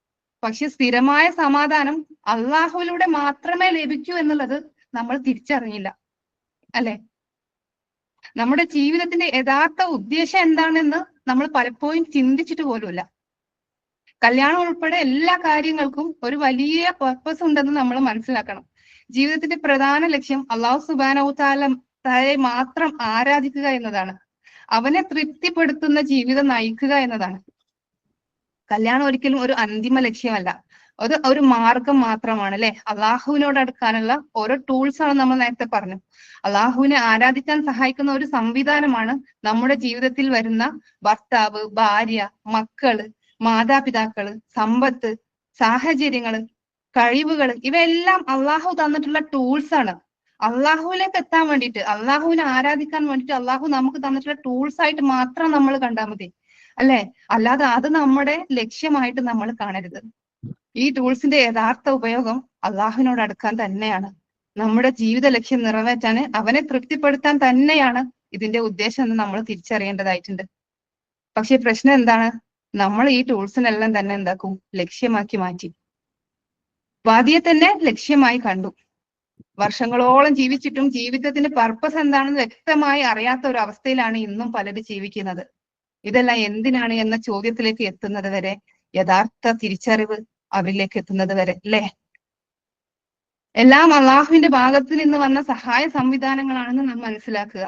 B: പക്ഷെ സ്ഥിരമായ സമാധാനം അള്ളാഹുവിലൂടെ മാത്രമേ ലഭിക്കൂ എന്നുള്ളത് നമ്മൾ തിരിച്ചറിഞ്ഞില്ല അല്ലെ. നമ്മുടെ ജീവിതത്തിന്റെ യഥാർത്ഥ ഉദ്ദേശം എന്താണെന്ന് നമ്മൾ പലപ്പോഴും ചിന്തിച്ചിട്ട് പോലുമില്ല. കല്യാണം ഉൾപ്പെടെ എല്ലാ കാര്യങ്ങൾക്കും ഒരു വലിയ പർപ്പസ് ഉണ്ടെന്ന് നമ്മൾ മനസ്സിലാക്കണം. ജീവിതത്തിന്റെ പ്രധാന ലക്ഷ്യം അള്ളാഹു സുബ്ഹാനഹു തആലയെ മാത്രം ആരാധിക്കുക എന്നതാണ്. അവനെ തൃപ്തിപ്പെടുത്തുന്ന ജീവിതം നയിക്കുക എന്നതാണ്. കല്യാണം ഒരിക്കലും ഒരു അന്തിമ ലക്ഷ്യമല്ല, അത് ഒരു മാർഗം മാത്രമാണ് അല്ലെ. അള്ളാഹുവിനോട് അടുക്കാനുള്ള ഓരോ ടൂൾസ് ആണ് നമ്മൾ നേരത്തെ പറഞ്ഞു. അള്ളാഹുവിനെ ആരാധിക്കാൻ സഹായിക്കുന്ന ഒരു സംവിധാനമാണ് നമ്മുടെ ജീവിതത്തിൽ വരുന്ന ഭർത്താവ്, ഭാര്യ, മക്കള്, മാതാപിതാക്കള്, സമ്പത്ത്, സാഹചര്യങ്ങള്, കഴിവുകൾ, ഇവയെല്ലാം അള്ളാഹു തന്നിട്ടുള്ള ടൂൾസ് ആണ്. അള്ളാഹുവിലേക്ക് എത്താൻ വേണ്ടിയിട്ട്, അള്ളാഹുവിനെ ആരാധിക്കാൻ വേണ്ടിയിട്ട് അള്ളാഹു നമുക്ക് തന്നിട്ടുള്ള ടൂൾസ് ആയിട്ട് മാത്രം നമ്മൾ കണ്ടാൽ മതി അല്ലെ. അല്ലാതെ അത് നമ്മുടെ ലക്ഷ്യമായിട്ട് നമ്മൾ കാണരുത്. ഈ ടൂൾസിന്റെ യഥാർത്ഥ ഉപയോഗം അള്ളാഹുവിനോട് അടുക്കാൻ തന്നെയാണ്. നമ്മുടെ ജീവിത ലക്ഷ്യം നിറവേറ്റാൻ, അവനെ തൃപ്തിപ്പെടുത്താൻ തന്നെയാണ് ഇതിന്റെ ഉദ്ദേശം എന്ന് നമ്മൾ തിരിച്ചറിയേണ്ടതായിട്ടുണ്ട്. പക്ഷെ പ്രശ്നം എന്താണ്? നമ്മൾ ഈ ടൂൾസിനെല്ലാം തന്നെ എന്താക്കും? ലക്ഷ്യമാക്കി മാറ്റി. വാദിയെ തന്നെ ലക്ഷ്യമായി കണ്ടു. വർഷങ്ങളോളം ജീവിച്ചിട്ടും ജീവിതത്തിന്റെ പർപ്പസ് എന്താണെന്ന് വ്യക്തമായി അറിയാത്ത ഒരു അവസ്ഥയിലാണ് ഇന്നും പലരും ജീവിക്കുന്നത്. ഇതെല്ലാം എന്തിനാണ് എന്ന ചോദ്യത്തിലേക്ക് എത്തുന്നത് വരെ, യഥാർത്ഥ തിരിച്ചറിവ് അവരിലേക്ക് എത്തുന്നത് വരെ അല്ലെ. എല്ലാം അള്ളാഹുവിന്റെ ഭാഗത്ത് നിന്ന് വന്ന സഹായ സംവിധാനങ്ങളാണെന്ന് നാം മനസ്സിലാക്കുക.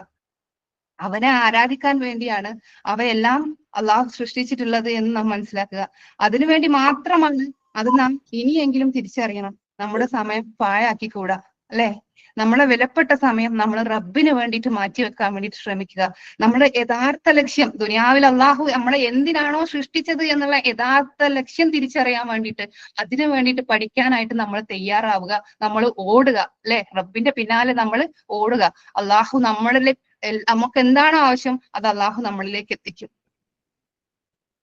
B: അവനെ ആരാധിക്കാൻ വേണ്ടിയാണ് അവയെല്ലാം അള്ളാഹു സൃഷ്ടിച്ചിട്ടുള്ളത് എന്ന് നാം മനസ്സിലാക്കുക. അതിനുവേണ്ടി മാത്രമാണ് അത് നാം ഇനിയെങ്കിലും തിരിച്ചറിയണം. നമ്മുടെ സമയം പാഴാക്കിക്കൂടാ അല്ലെ. നമ്മളെ വിലപ്പെട്ട സമയം നമ്മൾ റബ്ബിന് വേണ്ടിയിട്ട് മാറ്റിവെക്കാൻ വേണ്ടിയിട്ട് ശ്രമിക്കുക. നമ്മുടെ യഥാർത്ഥ ലക്ഷ്യം, ദുനിയാവിൽ അള്ളാഹു നമ്മളെ എന്തിനാണോ സൃഷ്ടിച്ചത് എന്നുള്ള യഥാർത്ഥ ലക്ഷ്യം തിരിച്ചറിയാൻ വേണ്ടിയിട്ട്, അതിനു വേണ്ടിയിട്ട് പഠിക്കാനായിട്ട് നമ്മൾ തയ്യാറാവുക, നമ്മൾ ഓടുക അല്ലെ. റബ്ബിന്റെ പിന്നാലെ നമ്മൾ ഓടുക. അള്ളാഹു നമ്മളിലെ നമുക്ക് എന്താണോ ആവശ്യം അത് അള്ളാഹു നമ്മളിലേക്ക് എത്തിക്കും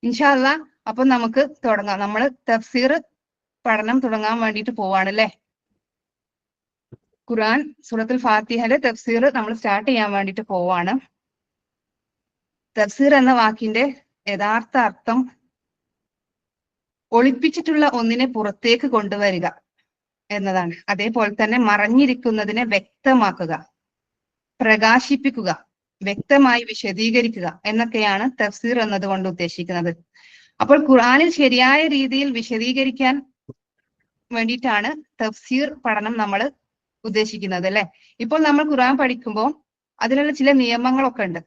B: ഇൻഷാ അല്ലാഹ്. അപ്പൊ നമുക്ക് തുടങ്ങാം. നമ്മൾ തഫ്സീർ പഠനം തുടങ്ങാൻ വേണ്ടിയിട്ട് പോവാണ് അല്ലെ. ഖുർആൻ സൂറത്തുൽ ഫാത്തിഹയുടെ തഫ്സീർ നമ്മൾ സ്റ്റാർട്ട് ചെയ്യാൻ വേണ്ടിയിട്ട് പോവാണ്. തഫ്സീർ എന്ന വാക്കിന്റെ യഥാർത്ഥ അർത്ഥം ഒളിപ്പിച്ചിട്ടുള്ള ഒന്നിനെ പുറത്തേക്ക് കൊണ്ടുവരിക എന്നതാണ്. അതേപോലെ തന്നെ മറഞ്ഞിരിക്കുന്നതിനെ വ്യക്തമാക്കുക, പ്രകാശിപ്പിക്കുക, വ്യക്തമായി വിശദീകരിക്കുക എന്നൊക്കെയാണ് തഫ്സീർ എന്നതുകൊണ്ട് ഉദ്ദേശിക്കുന്നത്. അപ്പോൾ ഖുർആനിൽ ശരിയായ രീതിയിൽ വിശദീകരിക്കാൻ വേണ്ടിയിട്ടാണ് തഫ്സീർ പഠനം നമ്മൾ ഉദ്ദേശിക്കുന്നത് അല്ലെ. ഇപ്പോൾ നമ്മൾ ഖുർആൻ പഠിക്കുമ്പോൾ അതിനുള്ള ചില നിയമങ്ങളൊക്കെ ഉണ്ട്.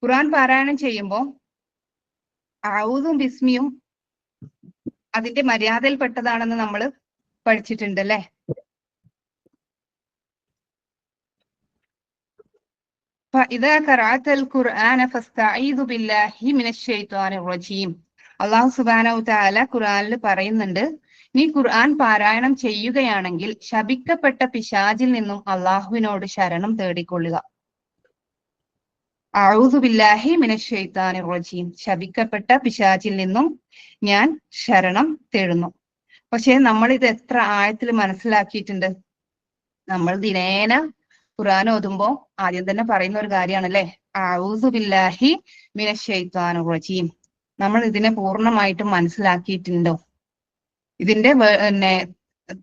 B: ഖുർആൻ പാരായണം ചെയ്യുമ്പോൾ ഔദും ബിസ്മിയും അതിന്റെ മര്യാദയിൽപ്പെട്ടതാണെന്ന് നമ്മൾ പഠിച്ചിട്ടുണ്ട് അല്ലെ. അള്ളാഹു സുബ്ഹാനഹു തആല ഖുർആനിൽ പറയുന്നുണ്ട്, നീ ഖുർആൻ പാരായണം ചെയ്യുകയാണെങ്കിൽ ശപിക്കപ്പെട്ട പിശാചിൽ നിന്നും അള്ളാഹുവിനോട് ശരണം തേടിക്കൊള്ളുക. അഊദു ബില്ലാഹി മിനശ് ശൈത്താനിർ റജീം. ശപിക്കപ്പെട്ട പിശാചിൽ നിന്നും ഞാൻ ശരണം തേടുന്നു. പക്ഷെ നമ്മൾ ഇത് എത്ര ആഴത്തിൽ മനസ്സിലാക്കിയിട്ടുണ്ട്? നമ്മൾ ദിനേന ഖുർആൻ ഓതുമ്പോ ആദ്യം തന്നെ പറയുന്ന ഒരു കാര്യമാണ് അല്ലെ, അഊദു ബില്ലാഹി മിനശ് ശൈത്താനിർ റജീം. നമ്മൾ ഇതിനെ പൂർണ്ണമായിട്ടും മനസ്സിലാക്കിയിട്ടുണ്ടോ? ഇതിന്റെ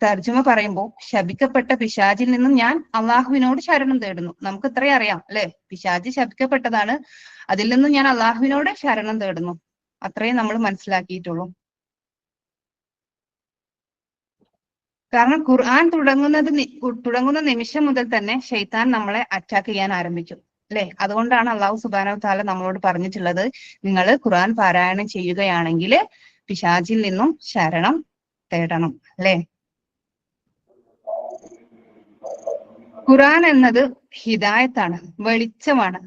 B: തർജ്ജമ പറയുമ്പോൾ ശപിക്കപ്പെട്ട പിശാചിൽ നിന്നും ഞാൻ അള്ളാഹുവിനോട് ശരണം തേടുന്നു. നമുക്ക് ഇത്രയും അറിയാം അല്ലെ, പിശാച് ശപിക്കപ്പെട്ടതാണ്, അതിൽ നിന്നും ഞാൻ അള്ളാഹുവിനോട് ശരണം തേടുന്നു. അത്രയും നമ്മൾ മനസ്സിലാക്കിയിട്ടുള്ളൂ. കാരണം ഖുർആൻ തുടങ്ങുന്ന നിമിഷം മുതൽ തന്നെ ശൈത്താൻ നമ്മളെ അറ്റാക്ക് ചെയ്യാൻ ആരംഭിക്കും അല്ലെ. അതുകൊണ്ടാണ് അള്ളാഹു സുബ്ഹാനഹു തആല നമ്മളോട് പറഞ്ഞിട്ടുള്ളത്, നിങ്ങൾ ഖുർആൻ പാരായണം ചെയ്യുകയാണെങ്കിൽ പിശാചിൽ നിന്നും ശരണം തേടണം അല്ലെ. ഖുർആൻ എന്നത് ഹിദായത്താണ്, വെളിച്ചമാണ്,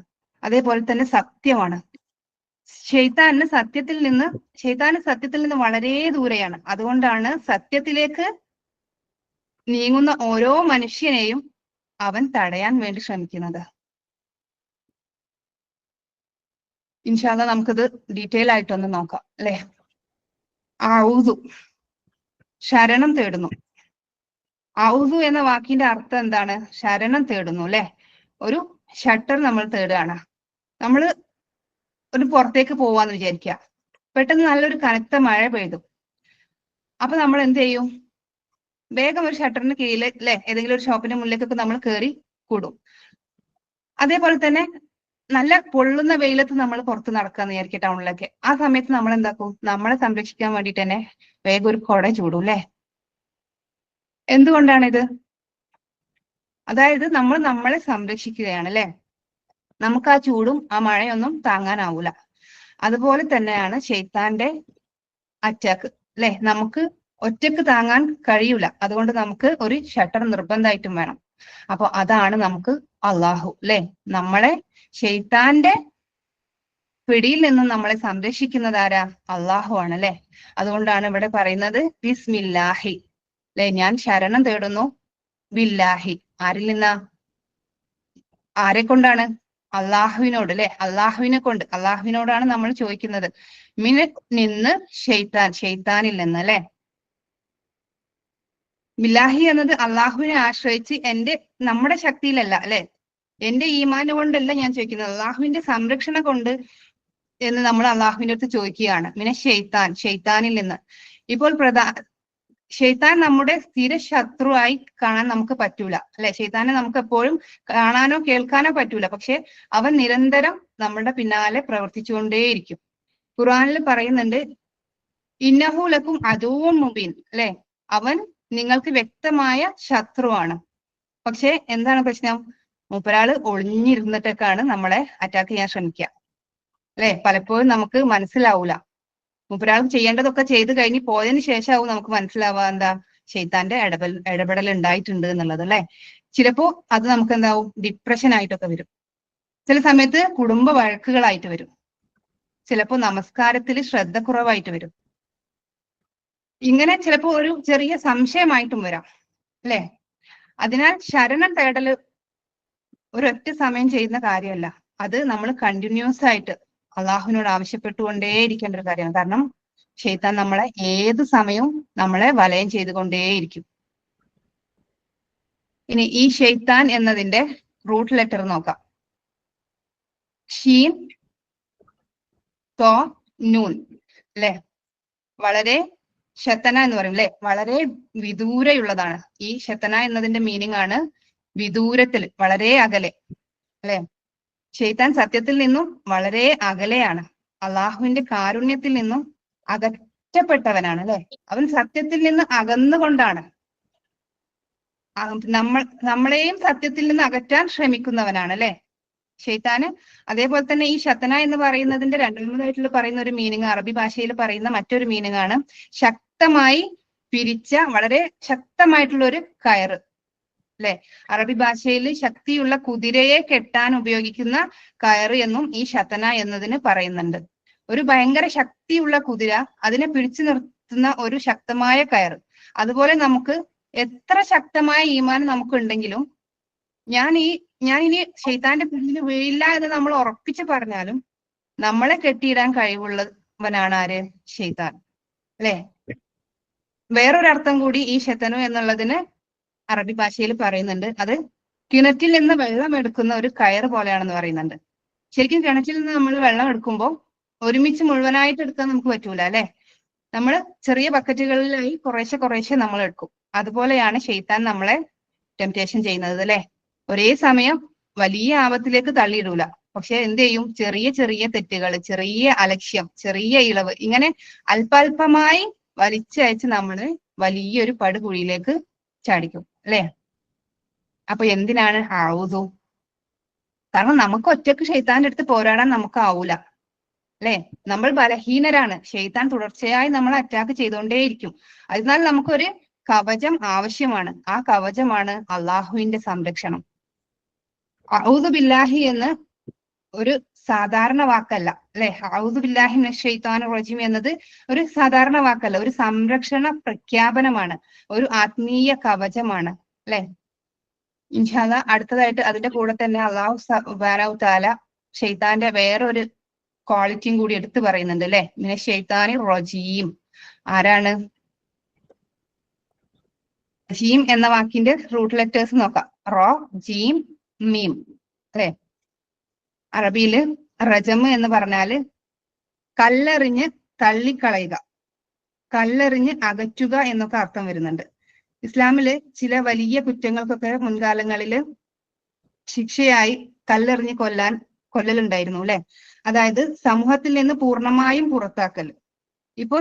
B: അതേപോലെ തന്നെ സത്യമാണ്. ശൈത്താന് സത്യത്തിൽ നിന്ന് വളരെ ദൂരെയാണ്. അതുകൊണ്ടാണ് സത്യത്തിലേക്ക് നീങ്ങുന്ന ഓരോ മനുഷ്യനെയും അവൻ തടയാൻ വേണ്ടി ശ്രമിക്കുന്നത്. ഇൻഷാ അല്ലാഹ് നമുക്കിത് ഡീറ്റെയിൽ ആയിട്ടൊന്ന് നോക്കാം അല്ലെ. ഔദു, ശരണം തേടുന്നു. ഔദു എന്ന വാക്കിന്റെ അർത്ഥം എന്താണ്? ശരണം തേടുന്നു അല്ലെ. ഒരു ഷട്ടർ നമ്മൾ തേടുകയാണ്. നമ്മൾ ഒരു പുറത്തേക്ക് പോവാന്ന് വിചാരിക്കുക, പെട്ടെന്ന് നല്ലൊരു കനത്ത മഴ പെയ്തു. അപ്പൊ നമ്മൾ എന്ത് ചെയ്യും? വേഗം ഒരു ഷട്ടറിന് കീഴിൽ അല്ലെ ഏതെങ്കിലും ഒരു ഷോപ്പിന്റെ മുന്നിലേക്കൊക്കെ നമ്മൾ കയറി കൂടും. അതേപോലെ തന്നെ നല്ല പൊള്ളുന്ന വെയിലത്ത് നമ്മൾ പുറത്ത് നടക്കാന്ന് വിചാരിക്കും ടൗണിലൊക്കെ. ആ സമയത്ത് നമ്മൾ എന്താക്കും? നമ്മളെ സംരക്ഷിക്കാൻ വേണ്ടിട്ട് തന്നെ വേഗം ഒരു കുട ചൂടും അല്ലെ? എന്തുകൊണ്ടാണിത്? അതായത് നമ്മൾ നമ്മളെ സംരക്ഷിക്കുകയാണ് അല്ലെ? നമുക്ക് ആ ചൂടും ആ മഴയൊന്നും താങ്ങാനാവൂല. അതുപോലെ തന്നെയാണ് ശൈത്താന്റെ അറ്റാക്ക് അല്ലെ? നമുക്ക് ഒറ്റക്ക് താങ്ങാൻ കഴിയൂല. അതുകൊണ്ട് നമുക്ക് ഒരു ഷട്ടർ നിർബന്ധമായിട്ടും വേണം. അപ്പൊ അതാണ് നമുക്ക് അള്ളാഹു അല്ലെ? നമ്മളെ ശൈത്താന്റെ പിടിയിൽ നിന്നും നമ്മളെ സംരക്ഷിക്കുന്നത് ആരാ? അള്ളാഹു ആണ് അല്ലെ? അതുകൊണ്ടാണ് ഇവിടെ പറയുന്നത് ബിസ്മില്ലാഹി അല്ലെ? ഞാൻ ശരണം തേടുന്നു ബില്ലാഹി. ആരിൽ നിന്നാ? ആരെ കൊണ്ടാണ്? അള്ളാഹുവിനോട് അല്ലെ? അള്ളാഹുവിനെ കൊണ്ട്, അള്ളാഹുവിനോടാണ് നമ്മൾ ചോദിക്കുന്നത്. മിന നിന്ന് ഷെയ്ത്താൻ, ഷെയ്ത്താനിൽ നിന്ന് അല്ലെ? ബില്ലാഹി എന്നത് അള്ളാഹുവിനെ ആശ്രയിച്ച് നമ്മുടെ ശക്തിയിലല്ല അല്ലെ? എന്റെ ഈമാൻ കൊണ്ടല്ല ഞാൻ ചോദിക്കുന്നത്, അള്ളാഹുവിന്റെ സംരക്ഷണ കൊണ്ട് എന്ന് നമ്മൾ അള്ളാഹുവിന്റെ അടുത്ത് ചോദിക്കുകയാണ്. പിന്നെ ഷെയ്ത്താൻ, ഷെയ്ത്താനിൽ നിന്ന്. ഇപ്പോൾ ഷെയ്ത്താൻ നമ്മുടെ സ്ഥിര ശത്രുവായി കാണാൻ നമുക്ക് പറ്റൂല അല്ലെ? ഷെയ്ത്താനെ നമുക്ക് എപ്പോഴും കാണാനോ കേൾക്കാനോ പറ്റൂല. പക്ഷെ അവൻ നിരന്തരം നമ്മുടെ പിന്നാലെ പ്രവർത്തിച്ചുകൊണ്ടേയിരിക്കും. ഖുർആനിൽ പറയുന്നുണ്ട് ഇന്നഹു ലക്കും അദുവ്വുൻ മുബീൻ അല്ലെ? അവൻ നിങ്ങൾക്ക് വ്യക്തമായ ശത്രുവാണ്. പക്ഷെ എന്താണ് പ്രശ്നം? മൂപ്പരാള് ഒളിഞ്ഞിരുന്നിട്ടൊക്കെയാണ് നമ്മളെ അറ്റാക്ക് ചെയ്യാൻ ശ്രമിക്കുക അല്ലെ? പലപ്പോഴും നമുക്ക് മനസ്സിലാവൂല. മൂപ്പരാൾ ചെയ്യേണ്ടതൊക്കെ ചെയ്ത് കഴിഞ്ഞ് പോയതിനു ശേഷമാവും നമുക്ക് മനസ്സിലാവുക എന്താ ശൈത്താന്റെ ഇടപെടൽ ഉണ്ടായിട്ടുണ്ട് എന്നുള്ളത് അല്ലെ? ചിലപ്പോ അത് നമുക്ക് എന്താവും? ഡിപ്രഷൻ ആയിട്ടൊക്കെ വരും. ചില സമയത്ത് കുടുംബ വഴക്കുകളായിട്ട് വരും. ചിലപ്പോ നമസ്കാരത്തിൽ ശ്രദ്ധക്കുറവായിട്ട് വരും. ഇങ്ങനെ ചിലപ്പോ ഒരു ചെറിയ സംശയമായിട്ടും വരാം അല്ലെ? അതിനാൽ ശരണം തേടല് ഒരൊറ്റ സമയം ചെയ്യുന്ന കാര്യമല്ല. അത് നമ്മൾ കണ്ടിന്യൂസ് ആയിട്ട് അള്ളാഹുവിനോട് ആവശ്യപ്പെട്ടുകൊണ്ടേയിരിക്കേണ്ട ഒരു കാര്യമാണ്. കാരണം ഷെയ്ത്താൻ നമ്മളെ ഏത് സമയവും നമ്മളെ വലയം ചെയ്തുകൊണ്ടേയിരിക്കും. ഇനി ഈ ഷെയ്ത്താൻ എന്നതിന്റെ റൂട്ട് ലെറ്റർ നോക്കാം. ഷീൻ തോ നൂൻ അല്ലെ? വളരെ ശതന എന്ന് പറയും അല്ലെ? വളരെ വിദൂരയുള്ളതാണ്. ഈ ശതന എന്നതിന്റെ മീനിങ് ആണ് വിദൂരത്തിൽ, വളരെ അകലെ അല്ലെ? ഷെയ്ത്താൻ സത്യത്തിൽ നിന്നും വളരെ അകലെയാണ്. അള്ളാഹുവിന്റെ കാരുണ്യത്തിൽ നിന്നും അകറ്റപ്പെട്ടവനാണ് അല്ലെ? അവൻ സത്യത്തിൽ നിന്ന് അകന്നുകൊണ്ടാണ് നമ്മളെയും സത്യത്തിൽ നിന്ന് അകറ്റാൻ ശ്രമിക്കുന്നവനാണ് അല്ലെ ഷെയ്ത്താന്. അതേപോലെ തന്നെ ഈ ശതന എന്ന് പറയുന്നതിന്റെ രണ്ടാമതായിട്ടുള്ള പറയുന്ന ഒരു മീനിങ്, അറബി ഭാഷയിൽ പറയുന്ന മറ്റൊരു മീനിങ് ആണ് ശക്തമായി പിരിച്ച, വളരെ ശക്തമായിട്ടുള്ള ഒരു കയറ് അല്ലെ? അറബി ഭാഷയിൽ ശക്തിയുള്ള കുതിരയെ കെട്ടാൻ ഉപയോഗിക്കുന്ന കയറ് എന്നും ഈ ശതന എന്നതിന് പറയുന്നുണ്ട്. ഒരു ഭയങ്കര ശക്തിയുള്ള കുതിര, അതിനെ പിടിച്ചു നിർത്തുന്ന ഒരു ശക്തമായ കയറ്. അതുപോലെ നമുക്ക് എത്ര ശക്തമായ ഈമാൻ നമുക്ക് ഉണ്ടെങ്കിലും ഞാനിനി ഷെയ്ത്താന്റെ പിന്നിൽ വീഴില്ല എന്ന് നമ്മൾ ഉറപ്പിച്ച് പറഞ്ഞാലും നമ്മളെ കെട്ടിയിടാൻ കഴിവുള്ളവനാണ് ആര്? ഷെയ്ത്താൻ അല്ലെ? വേറൊരർത്ഥം കൂടി ഈ ശതനു എന്നുള്ളതിന് അറബി ഭാഷയിൽ പറയുന്നുണ്ട്. അത് കിണറ്റിൽ നിന്ന് വെള്ളം എടുക്കുന്ന ഒരു കയറ് പോലെയാണെന്ന് പറയുന്നുണ്ട്. ശരിക്കും കിണറ്റിൽ നിന്ന് നമ്മൾ വെള്ളം എടുക്കുമ്പോൾ ഒരുമിച്ച് മുഴുവനായിട്ട് എടുക്കാൻ നമുക്ക് പറ്റൂല അല്ലെ? നമ്മൾ ചെറിയ ബക്കറ്റുകളിലായി കുറേശ്ശെ കുറേശ്ശെ നമ്മൾ എടുക്കും. അതുപോലെയാണ് ഷെയ്ത്താൻ നമ്മളെ ടെംപ്റ്റേഷൻ ചെയ്യുന്നത് അല്ലെ? ഒരേ സമയം വലിയ ആപത്തിലേക്ക് തള്ളിയിടൂല. പക്ഷെ എന്ത് ചെയ്യും? ചെറിയ ചെറിയ തെറ്റുകൾ, ചെറിയ അലക്ഷ്യം, ചെറിയ ഇളവ്, ഇങ്ങനെ അല്പാൽപമായി വലിച്ചയച്ച് നമ്മള് വലിയൊരു പടുകുഴിയിലേക്ക് ചാടിക്കും അല്ലെ? അപ്പൊ എന്തിനാണ് ആവുതു? കാരണം നമുക്ക് ഒറ്റക്ക് ഷെയ്ത്താന്റെ അടുത്ത് പോരാടാൻ നമുക്ക് ആവൂല അല്ലെ? നമ്മൾ ബലഹീനരാണ്. ഷെയ്ത്താൻ തുടർച്ചയായി നമ്മളെ അറ്റാക്ക് ചെയ്തുകൊണ്ടേയിരിക്കും. അതിനാൽ നമുക്കൊരു കവചം ആവശ്യമാണ്. ആ കവചമാണ് അള്ളാഹുവിന്റെ സംരക്ഷണം. അഊദു ബില്ലാഹി എന്ന് ഒരു സാധാരണ വാക്കല്ല അല്ലെ? അഊദു ബില്ലാഹി മിനശ് ശൈത്വാനിർ റജീം എന്നത് ഒരു സാധാരണ വാക്കല്ല, ഒരു സംരക്ഷണ പ്രഖ്യാപനമാണ്, ഒരു ആത്മീയ കവചമാണ് അല്ലെ? ഇൻഷാ അല്ലാഹ് അടുത്തതായിട്ട് അതിന്റെ കൂടെ തന്നെ അല്ലാഹു സുബ്ഹാനഹു തആല ഷെയ്ത്താന്റെ വേറൊരു ക്വാളിറ്റിയും കൂടി എടുത്തു പറയുന്നുണ്ട് അല്ലെ? മിനശ് ശൈത്വാനിർ റജീം. ആരാണ്? ജീം എന്ന വാക്കിന്റെ റൂട്ട് ലെറ്റേഴ്സ് നോക്കാം. റോ, ജീം, മീം അല്ലെ? അറബിയില് റജമ് എന്ന് പറഞ്ഞാല് കല്ലെറിഞ്ഞ് തള്ളിക്കളയുക, കല്ലെറിഞ്ഞ് അകറ്റുക എന്നൊക്കെ അർത്ഥം വരുന്നുണ്ട്. ഇസ്ലാമില് ചില വലിയ കുറ്റങ്ങൾക്കൊക്കെ മുൻകാലങ്ങളില് ശിക്ഷയായി കല്ലെറിഞ്ഞ് കൊല്ലാൻ കൊല്ലലുണ്ടായിരുന്നു അല്ലെ. അതായത് സമൂഹത്തിൽ നിന്ന് പൂർണ്ണമായും പുറത്താക്കൽ. ഇപ്പോ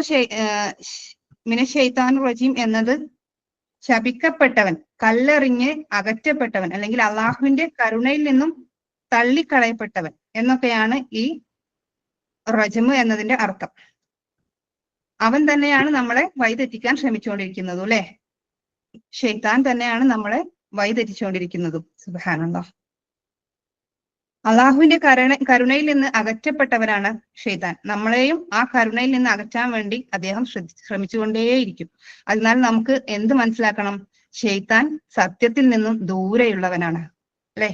B: മിനശ്ശൈത്താനിർ റജീം എന്നത് ശപിക്കപ്പെട്ടവൻ, കല്ലെറിഞ്ഞ് അകറ്റപ്പെട്ടവൻ, അല്ലെങ്കിൽ അള്ളാഹുവിന്റെ കരുണയിൽ നിന്നും തള്ളിക്കളയപ്പെട്ടവൻ എന്നൊക്കെയാണ് ഈ റജമ് എന്നതിന്റെ അർത്ഥം. അവൻ തന്നെയാണ് നമ്മളെ വഴിതെറ്റിക്കാൻ ശ്രമിച്ചുകൊണ്ടിരിക്കുന്നതും അല്ലെ. ഷെയ്ത്താൻ തന്നെയാണ് നമ്മളെ വഴിതെറ്റിച്ചുകൊണ്ടിരിക്കുന്നതും. സുബ്ഹാനല്ലാഹ്. അള്ളാഹുവിന്റെ കരുണയിൽ നിന്ന് അകറ്റപ്പെട്ടവനാണ് ഷെയ്ത്താൻ. നമ്മളെയും ആ കരുണയിൽ നിന്ന് അകറ്റാൻ വേണ്ടി അദ്ദേഹം ശ്രമിച്ചുകൊണ്ടേയിരിക്കും. അതിനാൽ നമുക്ക് എന്ത് മനസ്സിലാക്കണം? ഷെയ്ത്താൻ സത്യത്തിൽ നിന്നും ദൂരെയുള്ളവനാണ് അല്ലെ.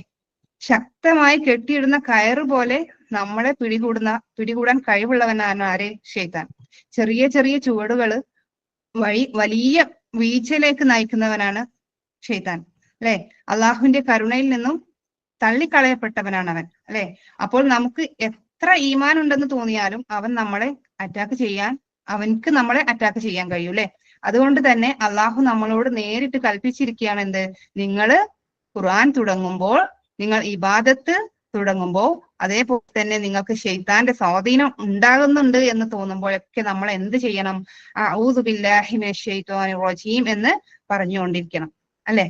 B: ശക്തമായി കെട്ടിയിടുന്ന കയറ് പോലെ നമ്മളെ പിടികൂടാൻ കഴിവുള്ളവനാണ് ആര്? ഷെയ്ത്താൻ. ചെറിയ ചെറിയ ചുവടുകള് വഴി വലിയ വീഴ്ചയിലേക്ക് നയിക്കുന്നവനാണ് ഷെയ്ത്താൻ അല്ലെ. അള്ളാഹുവിന്റെ കരുണയിൽ നിന്നും തള്ളിക്കളയപ്പെട്ടവനാണ് അവൻ അല്ലെ. അപ്പോൾ നമുക്ക് എത്ര ഈമാൻ ഉണ്ടെന്ന് തോന്നിയാലും അവൻക്ക് നമ്മളെ അറ്റാക്ക് ചെയ്യാൻ കഴിയും അല്ലെ. അതുകൊണ്ട് തന്നെ അള്ളാഹു നമ്മളോട് നേരിട്ട് കൽപ്പിച്ചിരിക്കുകയാണ് എന്ത്? നിങ്ങള് ഖുർആൻ തുടങ്ങുമ്പോൾ, നിങ്ങൾ ഇബാദത്ത് തുടങ്ങുമ്പോൾ, അതേപോലെ തന്നെ നിങ്ങൾക്ക് ഷെയ്ത്താന്റെ സ്വാധീനം ഉണ്ടാകുന്നുണ്ട് എന്ന് തോന്നുമ്പോഴൊക്കെ നമ്മൾ എന്ത് ചെയ്യണം? അഊദു ബില്ലാഹി മിനശ് ശൈത്വാനിർ റജീം എന്ന് പറഞ്ഞുകൊണ്ടിരിക്കണം അല്ലെ.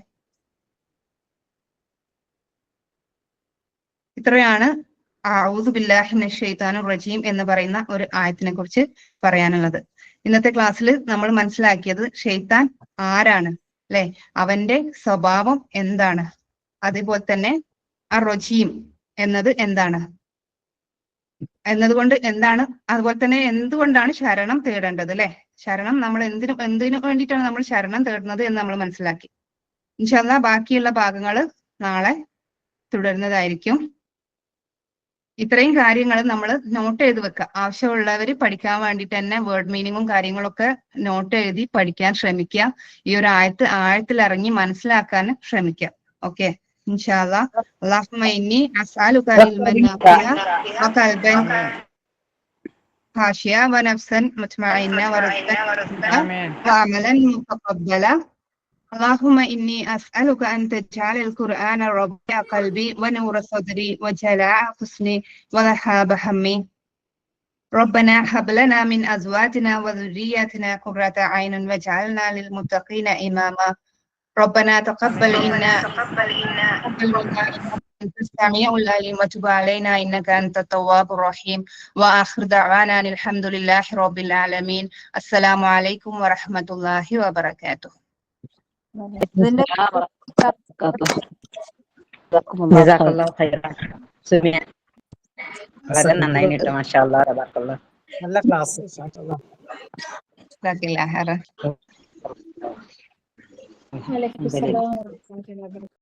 B: ഇത്രയാണ് അഊദു ബില്ലാഹി മിനശ് ശൈത്വാനിർ റജീം എന്ന് പറയുന്ന ഒരു ആയത്തിനെ കുറിച്ച് പറയാനുള്ളത്. ഇന്നത്തെ ക്ലാസ്സിൽ നമ്മൾ മനസ്സിലാക്കിയത് ഷെയ്ത്താൻ ആരാണ് അല്ലെ, അവന്റെ സ്വഭാവം എന്താണ്, അതേപോലെ തന്നെ റജീം എന്നത് എന്താണ് എന്നതുകൊണ്ട് എന്താണ്, അതുപോലെ തന്നെ എന്തുകൊണ്ടാണ് ശരണം തേടേണ്ടത് അല്ലെ. ശരണം നമ്മൾ എന്തിനു വേണ്ടിയിട്ടാണ് നമ്മൾ ശരണം തേടുന്നത് എന്ന് നമ്മൾ മനസ്സിലാക്കി. ഇൻഷാ അല്ലാഹ് ബാക്കിയുള്ള ഭാഗങ്ങൾ നാളെ തുടരുന്നതായിരിക്കും. ഇത്രയും കാര്യങ്ങൾ നമ്മൾ നോട്ട് ചെയ്ത് വെക്കുക. ആവശ്യമുള്ളവർ പഠിക്കാൻ വേണ്ടിയിട്ട് തന്നെ വേർഡ് മീനിങ്ങും കാര്യങ്ങളൊക്കെ നോട്ട് എഴുതി പഠിക്കാൻ ശ്രമിക്കുക. ഈ ഒരു ആഴത്തിൽ ഇറങ്ങി മനസ്സിലാക്കാൻ ശ്രമിക്കുക. ഓക്കെ, ഇൻഷാ അല്ലാഹ്. അല്ലാഹുമ്മ ഇന്നി അസ്അലുക ഇൽമൻ നാഫിഅ വഖൽബൻ ഖാശിഅ വനഫ്സൻ മുത്മഇന്ന വറസ്ഖൻ വഅമലൻ മുതഖബ്ബല. اللهم إني أسألك أن تجعل القرآن ربيع قلبي ونور صدري وجلاء حزني وذهاب همي. ربنا هب لنا من أزواجنا وذرياتنا قرة أعين واجعلنا للمتقين إماما. ربنا تقبل منا أنت السميع العليم وتب علينا إنك أنت التواب الرحيم. وآخر دعوانا الحمد لله رب العالمين. السلام عليكم ورحمة الله وبركاته.
C: ജസാക്കല്ലാഹു ഖൈറൻ. സുമിയ വളരെ നന്നായി കേട്ടോ, മാഷാഅല്ലാഹ് തബാറക്കല്ലാഹ്.
D: നല്ല ക്ലാസ്.
B: ജസാക്കല്ലാഹ് ഖൈറൻ.
C: അൽഹംദുലില്ലാഹ്.